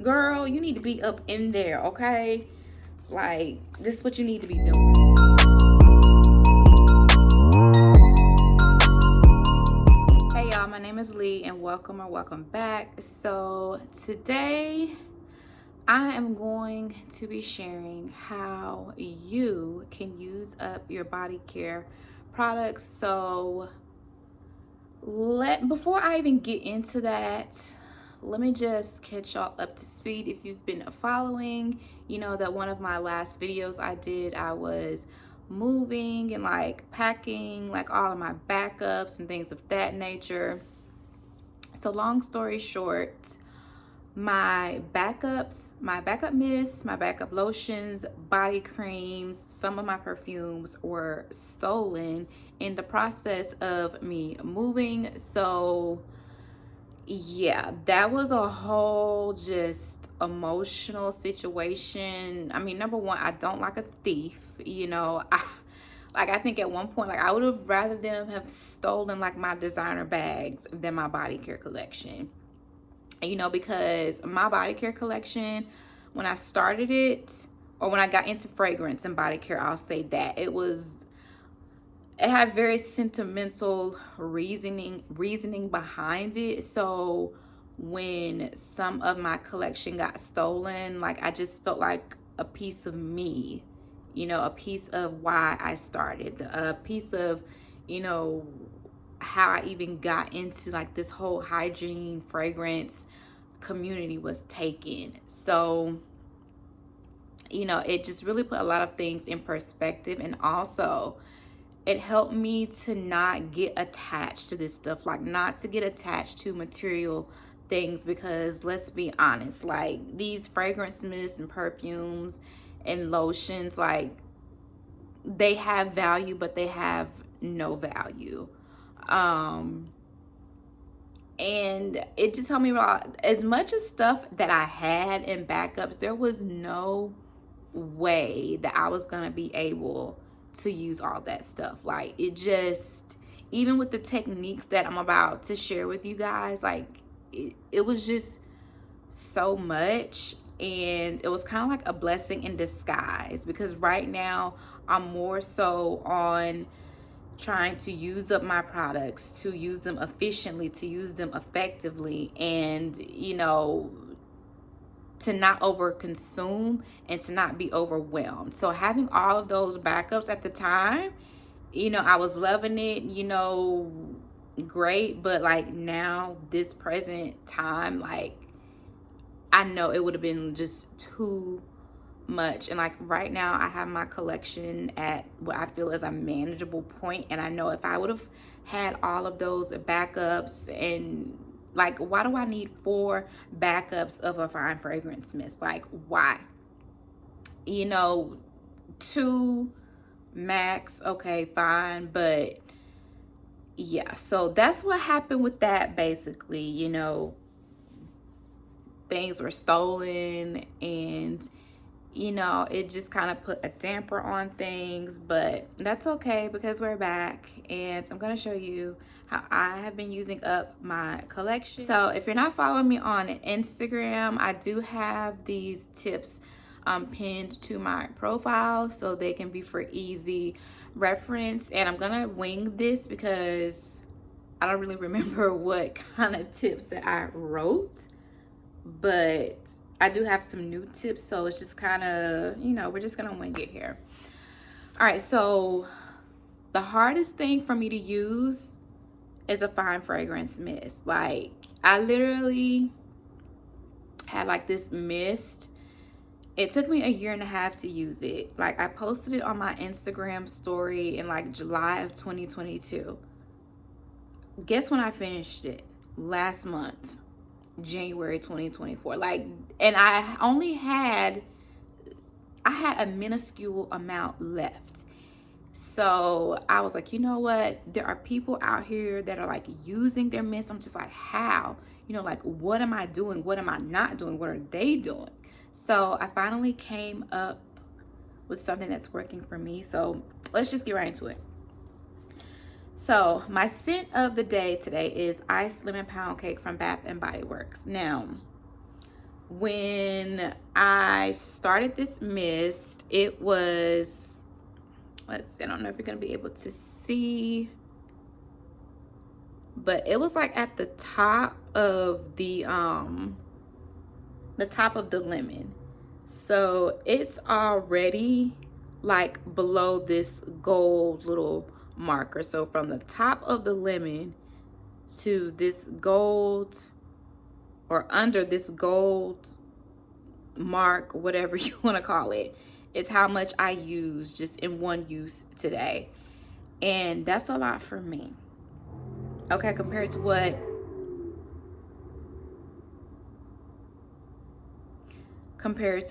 girl, you need to be up in there, okay? Like, this is what you need to be doing. Hey y'all, my name is Lee and welcome back. So today I am going to be sharing how you can use up your body care products. So before I even get into that, let me just catch y'all up to speed. If you've been following, you know that one of my last videos I was moving and like packing like all of my backups and things of that nature. So long story short, my backup mists, my backup lotions, body creams, some of my perfumes were stolen in the process of me moving. So yeah, that was a whole just emotional situation. I mean, number one, I don't like a thief, you know. I think at one point, like, I would have rather them have stolen like my designer bags than my body care collection. You know, because my body care collection, when I started it, or when I got into fragrance and body care, I'll say that it had very sentimental reasoning behind it. So when some of my collection got stolen, like, I just felt like a piece of me, you know, a piece of why I started, a piece of, you know, how I even got into like this whole hygiene fragrance community was taken. So, you know, it just really put a lot of things in perspective, and also it helped me to not get attached to this stuff, like not to get attached to material things, because let's be honest, like these fragrance mists and perfumes and lotions, like they have value, but they have no value. And it just told me about as much as stuff that I had in backups, there was no way that I was gonna be able to use all that stuff. Like, it just, even with the techniques that I'm about to share with you guys, like it was just so much. And it was kind of like a blessing in disguise, because right now I'm more so on trying to use up my products, to use them efficiently, to use them effectively, and, you know, to not over consume and to not be overwhelmed. So having all of those backups at the time, you know, I was loving it, you know, great. But like now, this present time, like, I know it would have been just too much. And like right now, I have my collection at what I feel is a manageable point. And I know if I would have had all of those backups, and like, why do I need 4 backups of a fine fragrance mist? Like, why? You know, 2 max, okay, fine. But yeah, so that's what happened with that. Basically, you know, things were stolen, and you know, it just kind of put a damper on things, but that's okay, because we're back and I'm going to show you how I have been using up my collection. So if you're not following me on Instagram, I do have these tips pinned to my profile, so they can be for easy reference. And I'm going to wing this because I don't really remember what kind of tips that I wrote, but I do have some new tips, so it's just kind of, you know, we're just gonna wing it here. All right, so the hardest thing for me to use is a fine fragrance mist. Like, I literally had like this mist. It took me 1.5 years to use it. Like, I posted it on my Instagram story in like July of 2022. Guess when I finished it? Last month, January 2024. Like, and I had a minuscule amount left. So I was like, you know what, there are people out here that are like using their mist. I'm just like, how? You know, like, what am I doing? What am I not doing? What are they doing? So I finally came up with something that's working for me. So let's just get right into it. So my scent of the day today is Iced Lemon Pound Cake from Bath and Body Works. Now, when I started this mist, it was, let's see, I don't know if you're gonna be able to see, but it was like at the top of the top of the lemon. So it's already like below this gold little marker. So from the top of the lemon to this gold, or under this gold mark, whatever you want to call it, is how much I use just in one use today. And that's a lot for me. Okay, compared to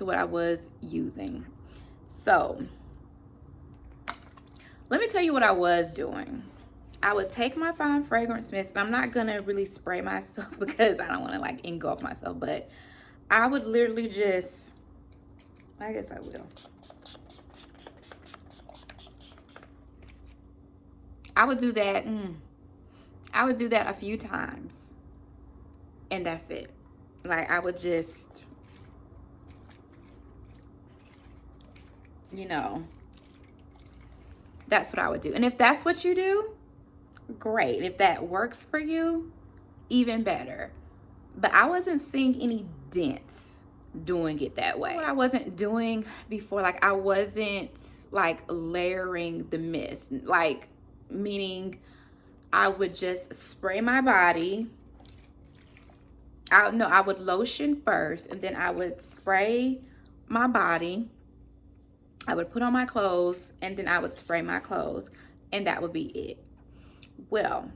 what I was using. So let me tell you what I was doing. I would take my fine fragrance mist, and I'm not gonna really spray myself because I don't want to like engulf myself, but I would literally just, I guess I will. I would do that. I would do that a few times, and that's it. Like, I would just, you know, that's what I would do. And if that's what you do, great. If that works for you, even better. But I wasn't seeing any dents doing it that way. What I wasn't doing before, like I wasn't like layering the mist, like meaning I would just spray my body. I would lotion first, and then I would spray my body. I would put on my clothes, and then I would spray my clothes, and that would be it. Well,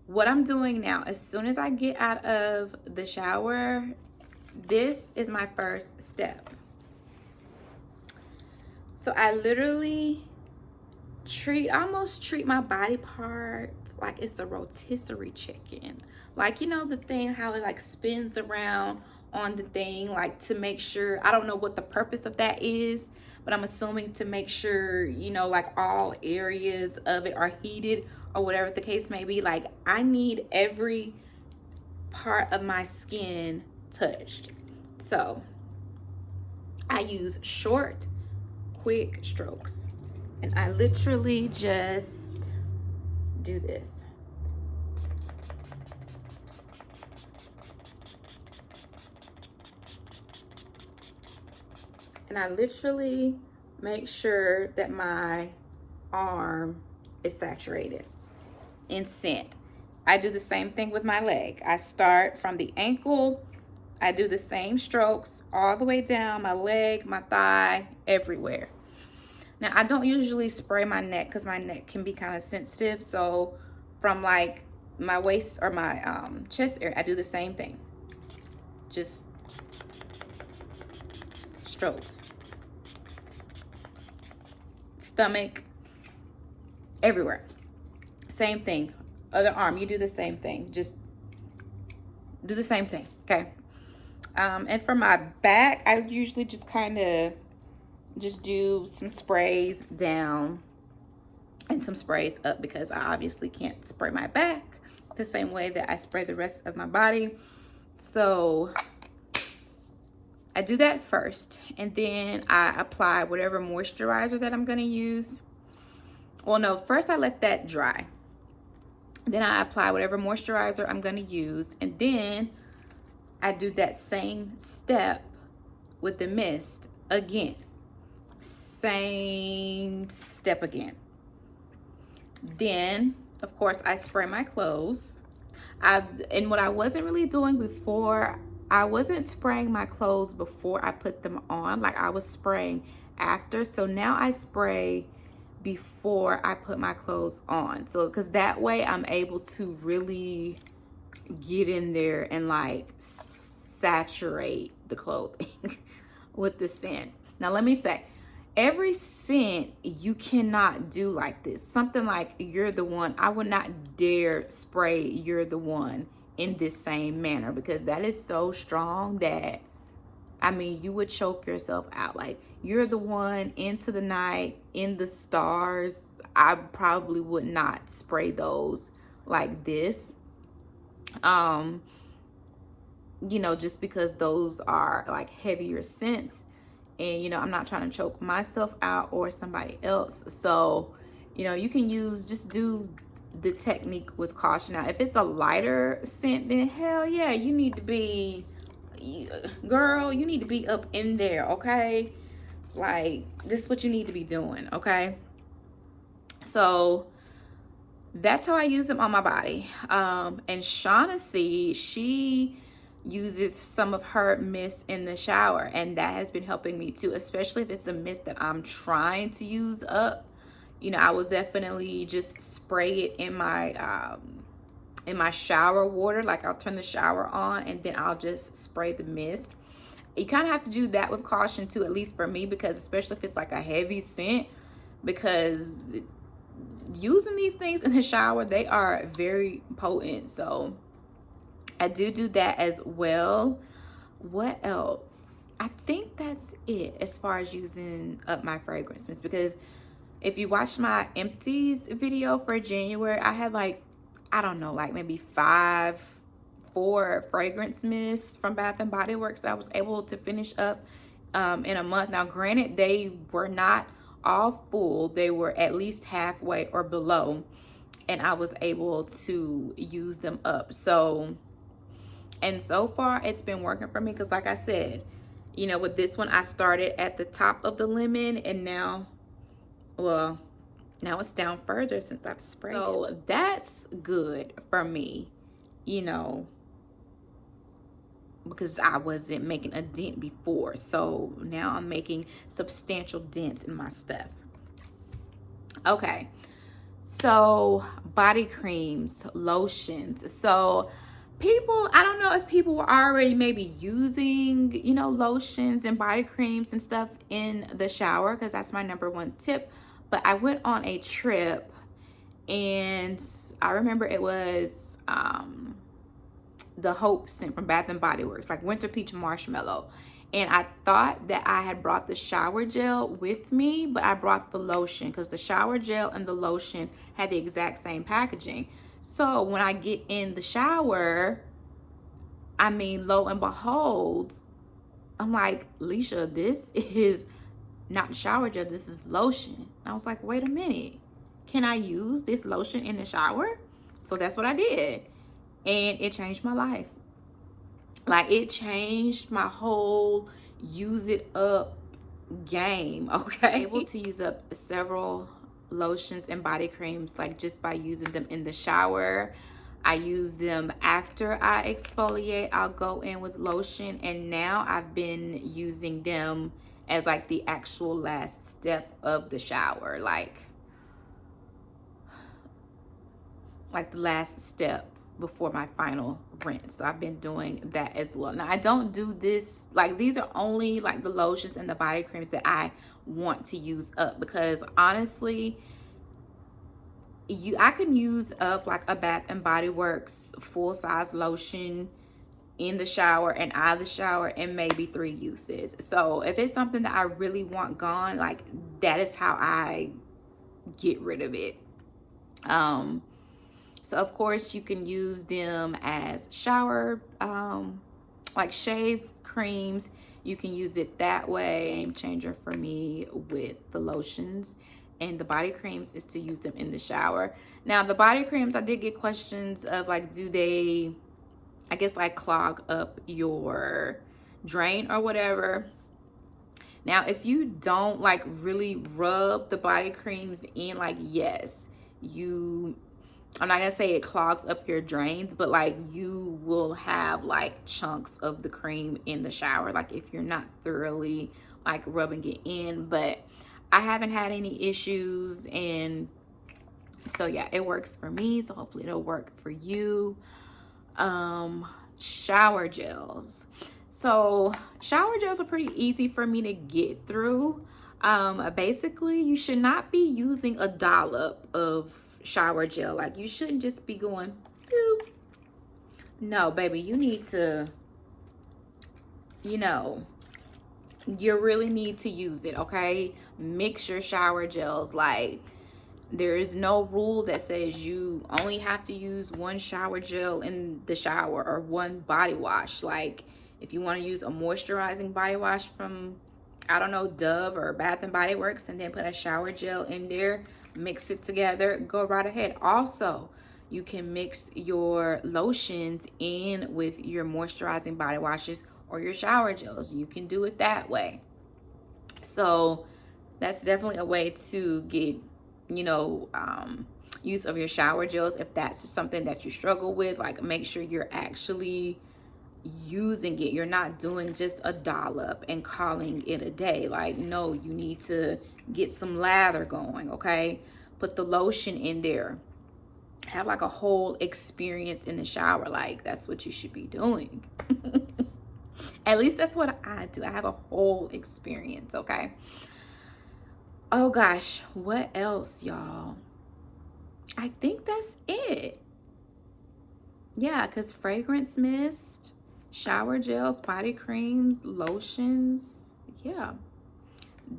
what I'm doing now, as soon as I get out of the shower, this is my first step. So I literally almost treat my body parts like it's a rotisserie chicken. Like, you know, the thing, how it like spins around on the thing, like to make sure, I don't know what the purpose of that is, but I'm assuming to make sure, you know, like all areas of it are heated or whatever the case may be. Like, I need every part of my skin touched. So I use short, quick strokes, and I literally just do this. And I literally make sure that my arm is saturated in scent. I do the same thing with my leg. I start from the ankle. I do the same strokes all the way down my leg, my thigh, everywhere. Now, I don't usually spray my neck because my neck can be kind of sensitive. So from like my waist or my chest area, I do the same thing. Just strokes. Stomach, everywhere. Same thing. Other arm, you do the same thing. Just do the same thing, okay? And for my back, I usually just kind of just do some sprays down and some sprays up, because I obviously can't spray my back the same way that I spray the rest of my body. So I do that first, and then I apply whatever moisturizer that I'm gonna use. Well, no, first I let that dry. Then I apply whatever moisturizer I'm gonna use, and then I do that same step with the mist again. Same step again. Then, of course, I spray my clothes. And what I wasn't really doing before, I wasn't spraying my clothes before I put them on. Like, I was spraying after. So now I spray before I put my clothes on. So, because that way I'm able to really get in there and like saturate the clothing with the scent. Now, let me say, every scent you cannot do like this. Something like You're the One, I would not dare spray You're the One in this same manner, because that is so strong that, I mean, you would choke yourself out. Like, You're the One, Into the Night, In the Stars, I probably would not spray those like this. you know, just because those are like heavier scents, and you know, I'm not trying to choke myself out or somebody else. So, you know, you can just do the technique with caution. Now, if it's a lighter scent, then hell yeah, you need to be, girl, you need to be up in there, okay? Like, this is what you need to be doing, okay? So that's how I use them on my body. And Shaughnessy, she uses some of her mist in the shower, and that has been helping me too, especially if it's a mist that I'm trying to use up. You know, I will definitely just spray it in my shower water. Like, I'll turn the shower on and then I'll just spray the mist. You kind of have to do that with caution too, at least for me, because especially if it's like a heavy scent, because using these things in the shower, they are very potent. So I do that as well. What else? I think that's it as far as using up my fragrances, because if you watch my empties video for January, I had like, I don't know, like maybe 4 fragrance mists from Bath and Body Works that I was able to finish up in a month. Now, granted, they were not all full. They were at least halfway or below, and I was able to use them up. So, and so far it's been working for me, because like I said, you know, with this one, I started at the top of the lemon, and now, well, now it's down further since I've sprayed it. So that's good for me, you know, because I wasn't making a dent before. So now I'm making substantial dents in my stuff. Okay, so body creams, lotions. So people, I don't know if people were already maybe using, you know, lotions and body creams and stuff in the shower, because that's my #1 tip. But I went on a trip, and I remember it was the Hope scent from Bath and Body Works, like Winter Peach Marshmallow. And I thought that I had brought the shower gel with me, but I brought the lotion, because the shower gel and the lotion had the exact same packaging. So when I get in the shower, I mean, lo and behold, I'm like, Leisha, this is not the shower gel, this is lotion. And I was like, wait a minute, can I use this lotion in the shower? So that's what I did. And it changed my life. Like, it changed my whole use it up game, okay? Able to use up several lotions and body creams, like just by using them in the shower. I use them after I exfoliate. I'll go in with lotion, and now I've been using them as like the actual last step of the shower, like the last step before my final rinse. So I've been doing that as well. Now, I don't do this, like, these are only like the lotions and the body creams that I want to use up, because honestly, I can use up like a Bath and Body Works full-size lotion in the shower and out of the shower in maybe 3 uses. So if it's something that I really want gone, like, that is how I get rid of it. So of course you can use them as shower, like shave creams. You can use it that way. Game changer for me with the lotions and the body creams is to use them in the shower. Now, the body creams, I did get questions of like, do they, I guess, like clog up your drain or whatever. Now, if you don't like really rub the body creams in, like, yes, I'm not gonna say it clogs up your drains, but like you will have like chunks of the cream in the shower, like if you're not thoroughly like rubbing it in. But I haven't had any issues, and so yeah, it works for me. So hopefully it'll work for you. Shower gels. So shower gels are pretty easy for me to get through. Basically, you should not be using a dollop of shower gel. Like, you shouldn't just be going, doop. No, baby, you need to, you know, you really need to use it, okay? Mix your shower gels. Like, There is no rule that says you only have to use one shower gel in the shower or one body wash. Like if you want to use a moisturizing body wash from, I don't know, Dove or Bath and Body Works, and then put a shower gel in there, mix it together, go right ahead. Also, you can mix your lotions in with your moisturizing body washes or your shower gels. You can do it that way. So that's definitely a way to get, use of your shower gels. If that's something that you struggle with, like make sure you're actually using it. You're not doing just a dollop and calling it a day. Like, no, you need to get some lather going, okay? Put the lotion in there. Have like a whole experience in the shower. Like, that's what you should be doing. At least that's what I do. I have a whole experience, okay? Oh gosh, what else, y'all? I think that's it. Yeah, because fragrance mist, shower gels, body creams, lotions, yeah.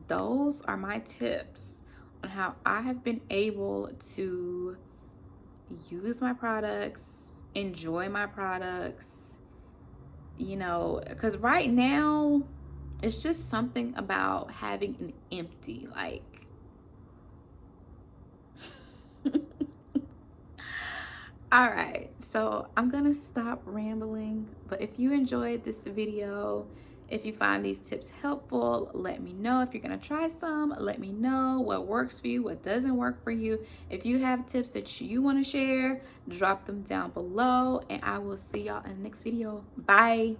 Those are my tips on how I have been able to use my products, enjoy my products, because right now it's just something about having an empty, like, all right, so I'm gonna stop rambling, but if you enjoyed this video, if you find these tips helpful, let me know. If you're gonna try some, let me know what works for you, what doesn't work for you. If you have tips that you want to share, drop them down below, and I will see y'all in the next video. Bye.